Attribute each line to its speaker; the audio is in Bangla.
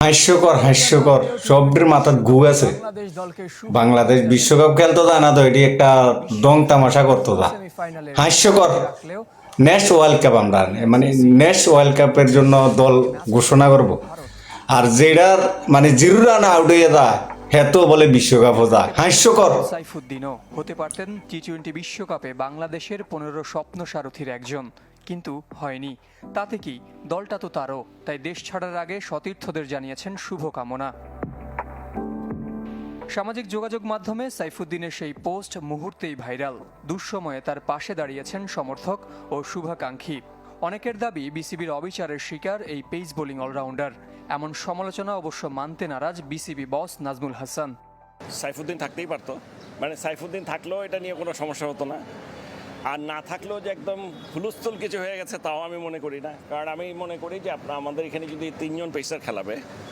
Speaker 1: হাস্যকর হাস্যকর সবটির মাথার গু আছে।
Speaker 2: বাংলাদেশ দলকে
Speaker 1: বাংলাদেশ বিশ্বকাপ খেলতো তা না তো এটি একটা দং তামাশা করতো তা
Speaker 2: সেমিফাইনালের
Speaker 1: হাস্যকর।
Speaker 2: রাখলেও
Speaker 1: নেক্সট ওয়ার্ল্ড কাপ আমরা মানে নেক্সট ওয়ার্ল্ড কাপের জন্য দল ঘোষণা করব। আর যেটার মানে জিরো রান আউট হয়ে দা হেতো বলে বিশ্বকাপ হতা হাস্যকর।
Speaker 2: সাইফুদ্দিনও হতে পারতেন টি-20 বিশ্বকাপে বাংলাদেশের 15 স্বপ্ন সারথীর একজন, কিন্তু হয়নি। তাতে কি, দলটা তো তারও, তাই দেশ ছাড়ার আগে সতীর্থদের জানিয়েছেন শুভকামনা। সামাজিক যোগাযোগ মাধ্যমে সাইফুদ্দিনের সেই পোস্ট মুহূর্তেই ভাইরাল। দুঃসময়ে তার পাশে দাঁড়িয়েছেন সমর্থক ও শুভাকাঙ্ক্ষী। অনেকের দাবি বিসিবির অবিচারের শিকার এই পেস বোলিং অলরাউন্ডার। এমন সমালোচনা অবশ্য মানতে নারাজ বিসিবি বস নাজমুল হাসান।
Speaker 3: সাইফুদ্দিন থাকতেই পারতো, মানে সাইফুদ্দিন থাকলেও এটা নিয়ে কোনো সমস্যা হতো না। আর না থাকলেও যে একদম হুলস্থুল কিছু হয়ে গেছে তাও আমি মনে করি না, কারণ আমি মনে করি যে আমাদের এখানে যদি 3 জন পেসার খেলাবে